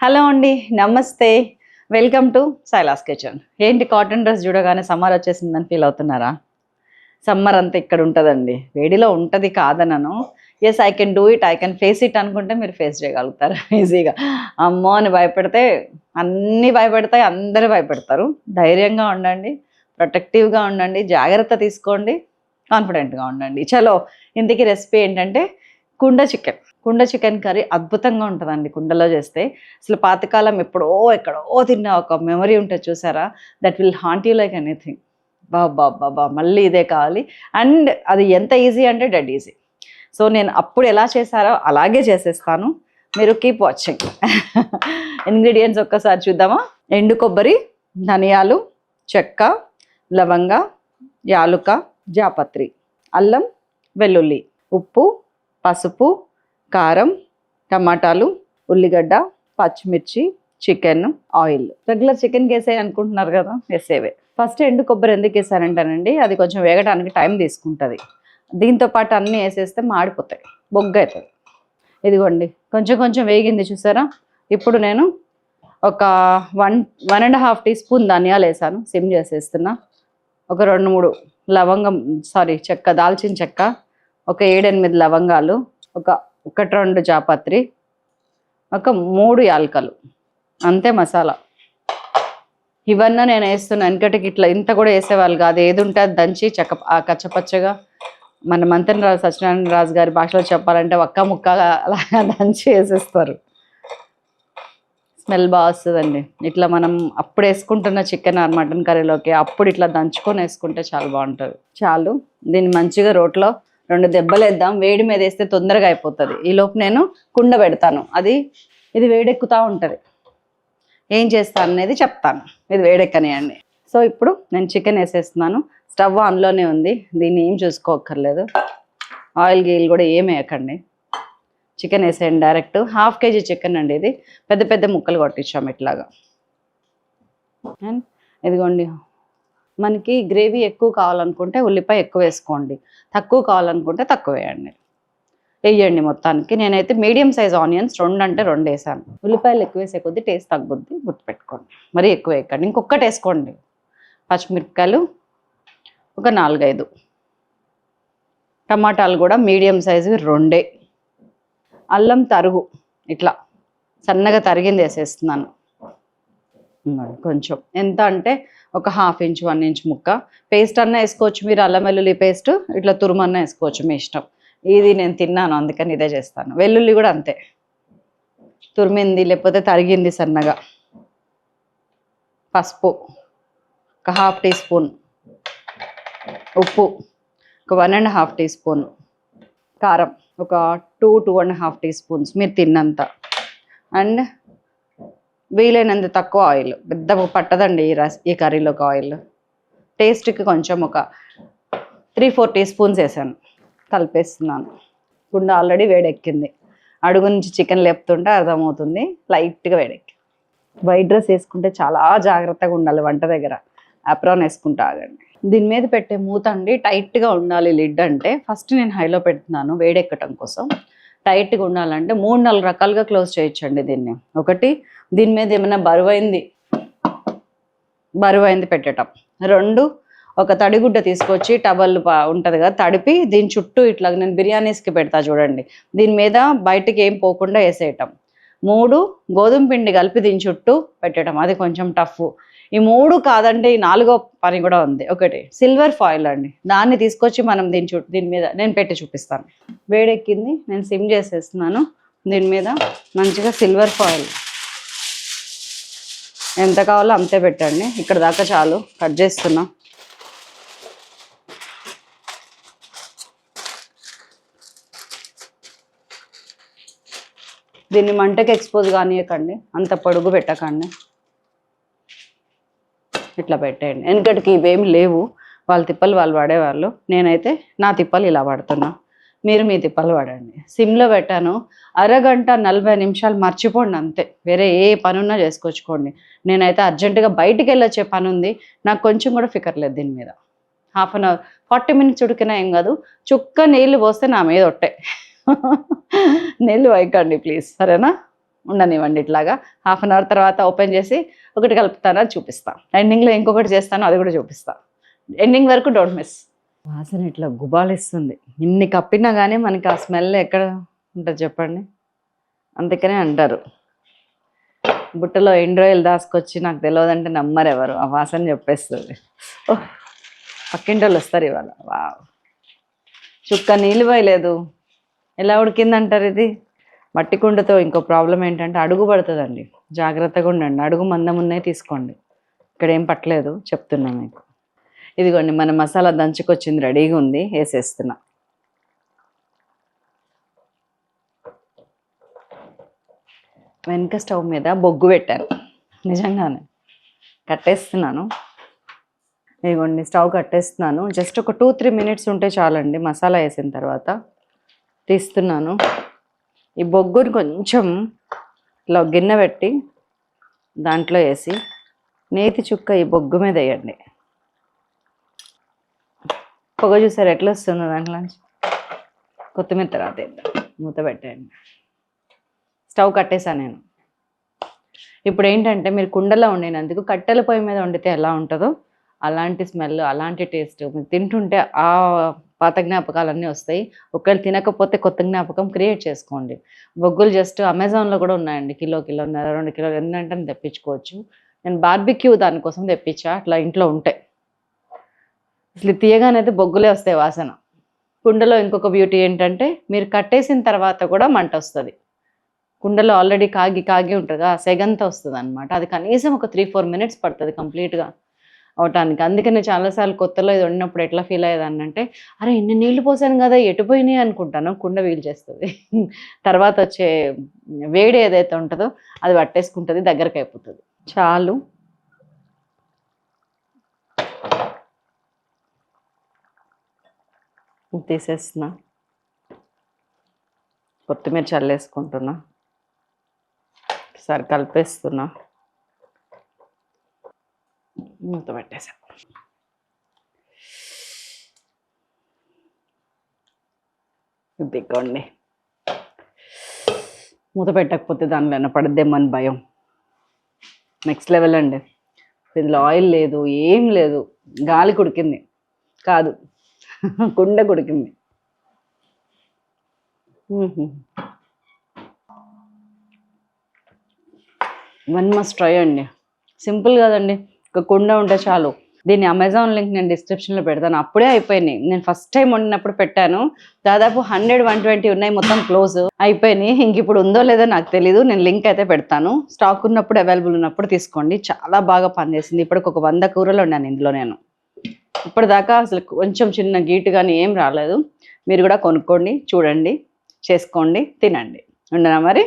Hello అండి, నమస్తే. Welcome to Sailas kitchen. ఏంటి కాటన్ డ్రెస్ చూడగానే సమ్మర్ వచ్చేసిందని ఫీల్ అవుతున్నారా? సమ్మర్ అంతా ఇక్కడ ఉంటుందండి, వేడిలో ఉంటుంది కాదనను. Yes, I can do it, I can face it అనుకుంటే మీరు ఫేస్ చేయగలుగుతారు ఈజీగా. అమ్మో అని భయపెడితే అన్నీ భయపెడతాయి, అందరూ భయపెడతారు. ధైర్యంగా ఉండండి, ప్రొటెక్టివ్గా ఉండండి, జాగ్రత్త తీసుకోండి, కాన్ఫిడెంట్గా ఉండండి. చలో, ఇంతకీ రెసిపీ ఏంటంటే కుండ చికెన్ కర్రీ అద్భుతంగా ఉంటుందండి కుండలో చేస్తే. అసలు పాతకాలం ఎప్పుడో ఎక్కడో తిన్న ఒక మెమరీ ఉంటుంది చూసారా, that will haunt you like anything. బాబా మళ్ళీ ఇదే కావాలి. అండ్ అది ఎంత ఈజీ అంటే డెడ్ ఈజీ. సో నేను అప్పుడు ఎలా చేశారో అలాగే చేసేస్తాను, మీరు కీప్ వాచింగ్. ఇంగ్రీడియంట్స్ ఒక్కసారి చూద్దామా. ఎండు కొబ్బరి, ధనియాలు, చెక్క, లవంగ, యాలుక, జాపత్రి, అల్లం, వెల్లుల్లి, ఉప్పు, పసుపు, కారం, టమాటాలు, ఉల్లిగడ్డ, పచ్చిమిర్చి, చికెన్, ఆయిల్. రెగ్యులర్ చికెన్కి వేసే అనుకుంటున్నారు కదా, వేసేవే. ఫస్ట్ ఎండు కొబ్బరి ఎందుకు వేసానంటానండి, అది కొంచెం వేగడానికి టైం తీసుకుంటుంది. దీంతో పాటు అన్నీ వేసేస్తే మాడిపోతాయి, బొగ్గ అవుతుంది. ఇదిగోండి కొంచెం కొంచెం వేగింది చూసారా. ఇప్పుడు నేను ఒక 1.5 టీ స్పూన్ ధనియాలు వేసాను, సిమ్ చేసేస్తున్నా. ఒక 2-3 లవంగం చెక్క, దాల్చిన చెక్క, ఒక 7-8 లవంగాలు, ఒక 1-2 జాపత్రి, ఒక 3 యాలకలు, అంతే మసాలా. ఇవన్నీ నేను వేస్తున్నాను. వెనకటికి ఇట్లా ఇంత కూడా వేసేవాళ్ళు కాదు, ఏది ఉంటే అది దంచి కచ్చపచ్చగా, మన మంత్రి రాజు సత్యనారాయణ రాజు గారి భాషలో చెప్పాలంటే ఒక్క ముక్కగా అలాగా దంచి వేసేస్తారు. స్మెల్ బాగా వస్తుందండి. ఇట్లా మనం అప్పుడు వేసుకుంటున్న చికెన్ ఆర్ మటన్ కర్రీలోకి అప్పుడు ఇట్లా దంచుకొని వేసుకుంటే చాలా బాగుంటుంది. చాలు, దీన్ని మంచిగా రోట్లో 2 దెబ్బలు వేద్దాం. వేడి మీద వేస్తే తొందరగా అయిపోతుంది. ఈలోపు నేను కుండ పెడతాను, ఇది వేడెక్కుతూ ఉంటుంది. ఏం చేస్తాను అనేది చెప్తాను, ఇది వేడెక్కనియండి. సో ఇప్పుడు నేను చికెన్ వేసేస్తున్నాను. స్టవ్ ఆన్లోనే ఉంది, దీన్ని ఏం చూసుకోక్కర్లేదు. ఆయిల్ గీల్ కూడా ఏం వేయకండి, చికెన్ వేసేయండి డైరెక్ట్. 1/2 kg చికెన్ అండి ఇది, పెద్ద పెద్ద ముక్కలు కొట్టించాము ఇట్లాగా. అండ్ ఇదిగోండి, మనకి గ్రేవీ ఎక్కువ కావాలనుకుంటే ఉల్లిపాయ ఎక్కువ వేసుకోండి, తక్కువ కావాలనుకుంటే తక్కువ వేయండి మొత్తానికి. నేనైతే మీడియం సైజ్ ఆనియన్స్ 2 అంటే 2 వేసాను. ఉల్లిపాయలు ఎక్కువ వేసే కొద్దీ టేస్ట్ తగ్గుద్ది, గుర్తుపెట్టుకోండి. మరీ ఎక్కువ వేయకండి, ఇంకొకటి వేసుకోండి. పచ్చిమిరపకాయలు ఒక 4-5, టమాటాలు కూడా మీడియం సైజువి 2. అల్లం తరుగు ఇట్లా సన్నగా తరిగింది వేసేస్తున్నాను. కొంచెం ఎంత అంటే ఒక 1/2 ఇంచ్ 1 ఇంచ్ ముక్క. పేస్ట్ అన్నా వేసుకోవచ్చు మీరు, అల్లం వెల్లుల్లి పేస్ట్, ఇట్లా తురుమన్నా వేసుకోవచ్చు, మీ ఇష్టం. ఇది నేను తిన్నాను అందుకని ఇదే చేస్తాను. వెల్లుల్లి కూడా అంతే, తురిమింది లేకపోతే తరిగింది సన్నగా. పసుపు ఒక 1/2 టీ స్పూన్, ఉప్పు ఒక 1.5 టీ స్పూన్, కారం ఒక 2-2.5 టీ స్పూన్స్ మీరు తిన్నంత. అండ్ వీలైనంత తక్కువ ఆయిల్, పెద్ద పట్టదండి ఈ కర్రీలోకి ఆయిల్. టేస్ట్కి కొంచెం ఒక 3-4 టీ స్పూన్స్ వేసాను. కలిపేస్తున్నాను. కుండ ఆల్రెడీ వేడెక్కింది, అడుగు నుంచి చికెన్ లేపుతుంటే అర్థమవుతుంది లైట్గా వేడెక్కి. వైట్ డ్రెస్ వేసుకుంటే చాలా జాగ్రత్తగా ఉండాలి వంట దగ్గర. అప్రాన్ వేసుకుంటా ఆగండి. దీని మీద పెట్టే మూత అండి టైట్గా ఉండాలి. లిడ్ అంటే ఫస్ట్ నేను హైలో పెడుతున్నాను వేడెక్కటం కోసం. టైట్గా ఉండాలంటే 3-4 రకాలుగా క్లోజ్ చేయొచ్చండి దీన్ని. ఒకటి, దీని మీద ఏమైనా బరువైంది పెట్టడం. 2, ఒక తడిగుడ్డ తీసుకొచ్చి టవల్ ఉంటుంది కదా, తడిపి దీని చుట్టూ ఇట్లా నేను బిర్యానీస్కి పెడతా చూడండి, దీని మీద బయటికి ఏం పోకుండా వేసేయటం. 3, గోధుమ పిండి కలిపి దీని చుట్టూ పెట్టడం, అది కొంచెం టఫ్. ఈ 3 కాదంటే ఈ 4వ పని కూడా ఉంది. ఒకటి సిల్వర్ ఫాయిల్ అండి, దాన్ని తీసుకొచ్చి మనం దీని మీద నేను పెట్టి చూపిస్తాను. వేడెక్కింది, నేను సిమ్ చేసేస్తున్నాను. దీని మీద మంచిగా సిల్వర్ ఫాయిల్ ఎంత కావాలో అంతే పెట్టండి. ఇక్కడ దాకా చాలు, కట్ చేస్తున్నా. దీన్ని మంటకి ఎక్స్పోజ్ కానియకండి, అంత పొడుగు పెట్టకండి, ఇట్లా పెట్టేయండి. వెనకటికి ఇవేమి లేవు, వాళ్ళ తిప్పలు వాళ్ళు వాడేవాళ్ళు. నేనైతే నా తిప్పలు ఇలా వాడుతున్నా, మీరు మీ తిప్పలు వాడండి. సిమ్లో పెట్టాను. అరగంట 40 నిమిషాలు మర్చిపోండి అంతే, వేరే ఏ పనున్నా చేసుకొచ్చుకోండి. నేనైతే అర్జెంటుగా బయటికి వెళ్ళొచ్చే పని ఉంది, నాకు కొంచెం కూడా ఫికర్ లేదు దీని మీద. 1/2 అవర్ 40 మినిట్స్ ఉడికినా ఏం కాదు. చుక్క నీళ్ళు పోస్తే నా మీద ఒట్టే. నీళ్ళు వేయకండి ప్లీజ్, సరేనా? ఉండనివ్వండి. ఇట్లాగా హాఫ్ అన్ అవర్ తర్వాత ఓపెన్ చేసి ఒకటి కలుపుతాను, అది చూపిస్తాను. ఎండింగ్లో ఇంకొకటి చేస్తాను, అది కూడా చూపిస్తాను. ఎండింగ్ వరకు డోంట్ మిస్. వాసన ఇట్లా గుబాలిస్తుంది. ఇన్ని కప్పినా కానీ మనకి ఆ స్మెల్ ఎక్కడ ఉంటుంది చెప్పండి. అందుకనే అంటారు బుట్టలో ఎండ్రాయిల్ దాసుకొచ్చి నాకు తెలియదంటే నమ్మరు ఎవరు. ఆ వాసన చెప్పేస్తుంది. ఓహ్, పక్కింటి వాళ్ళు వస్తారు ఇవాళ. వా, చుక్క నీళ్ళు పోయలేదు, ఎలా ఉడికిందంటారు ఇది. మట్టి కుండతో ఇంకో ప్రాబ్లం ఏంటంటే అడుగు పడుతుందండి. జాగ్రత్తగా ఉండండి, అడుగు మందం ఉన్నాయి తీసుకోండి. ఇక్కడ ఏం పట్టలేదు చెప్తున్నా మీకు. ఇదిగోండి మన మసాలా దంచుకొచ్చింది, రెడీగా ఉంది, వేసేస్తున్నా. వెనక స్టవ్ మీద బొగ్గు పెట్టాను, నిజంగానే కట్టేస్తున్నాను. ఇదిగోండి స్టవ్ కట్టేస్తున్నాను. జస్ట్ ఒక 2-3 మినిట్స్ ఉంటే చాలండి. మసాలా వేసిన తర్వాత తీస్తున్నాను. ఈ బొగ్గుని కొంచెం ఇలా గిన్నె పెట్టి దాంట్లో వేసి నేతి చుక్క ఈ బొగ్గు మీద వేయండి. పొగ చూసారు ఎట్లా వస్తుందో దాంట్లో. కొత్తిమీర తర్వాత వేద్దాం, మూత పెట్టేయండి. స్టవ్ కట్టేసాను నేను. ఇప్పుడు ఏంటంటే మీరు కుండలో వండినందుకు కట్టెల పొయ్యి మీద వండితే ఎలా ఉంటుందో అలాంటి స్మెల్, అలాంటి టేస్ట్ మీరు తింటుంటే ఆ పాత జ్ఞాపకాలన్నీ వస్తాయి. ఒకవేళ తినకపోతే కొత్త జ్ఞాపకం క్రియేట్ చేసుకోండి. బొగ్గులు జస్ట్ అమెజాన్లో కూడా ఉన్నాయండి, కిలోన్నర 2 కిలోలు ఏంటంటే తెప్పించుకోవచ్చు. నేను బార్బిక్యూ దానికోసం తెప్పించా, అట్లా ఇంట్లో ఉంటాయి. అసలు తీయగానైతే బొగ్గులే వస్తాయి వాసన. కుండలో ఇంకొక బ్యూటీ ఏంటంటే మీరు కట్టేసిన తర్వాత కూడా మంట వస్తుంది. కుండలో ఆల్రెడీ కాగి ఉంటుంది, ఆ సెగంతా వస్తుంది అనమాట. అది కనీసం ఒక 3-4 మినిట్స్ పడుతుంది కంప్లీట్గా అవటానికి. అందుకని చాలాసార్లు కొత్తలో ఇది వండినప్పుడు ఎట్లా ఫీల్ అయ్యేదాన్ని అంటే, అరే ఇన్ని నీళ్లు పోసాను కదా ఎటుపోయినాయి అనుకుంటాను. కుండ వీలు చేస్తుంది. తర్వాత వచ్చే వేడి ఏదైతే ఉంటుందో అది పట్టేసుకుంటుంది, దగ్గరకు అయిపోతుంది. చాలు. తీసేస్తున్నా, కొత్తిమీర చల్లేసుకుంటున్నా, ఒకసారి కలిపేస్తున్నా, మూత పెట్టేసా. దిక్కండి, మూత పెట్టకపోతే దానిలో ఏమైనా పడద్దేమని భయం. నెక్స్ట్ లెవెల్ అండి. ఇందులో ఆయిల్ లేదు, ఏం లేదు, గాలి కుడికింది కాదు, కుండ కుడికింది. వన్ మస్ట్ ట్రై అండి. సింపుల్ కదండి, ఒక కుండ ఉంటే చాలు. దీని అమెజాన్ లింక్ నేను డిస్క్రిప్షన్లో పెడతాను. అప్పుడే అయిపోయినాయి. నేను ఫస్ట్ టైం వండినప్పుడు పెట్టాను, దాదాపు 100-120 ఉన్నాయి, మొత్తం క్లోజ్ అయిపోయినాయి. ఇంక ఇప్పుడు ఉందో లేదో నాకు తెలీదు. నేను లింక్ అయితే పెడతాను. స్టాక్ ఉన్నప్పుడు, అవైలబుల్ ఉన్నప్పుడు తీసుకోండి. చాలా బాగా పనిచేసింది. ఇప్పటికి ఒక 100 కూరలు వండాను ఇందులో నేను. ఇప్పటిదాకా అసలు కొంచెం చిన్న గీటు కానీ ఏం రాలేదు. మీరు కూడా కొనుక్కోండి, చూడండి, చేసుకోండి, తినండి. ఉండనా మరి.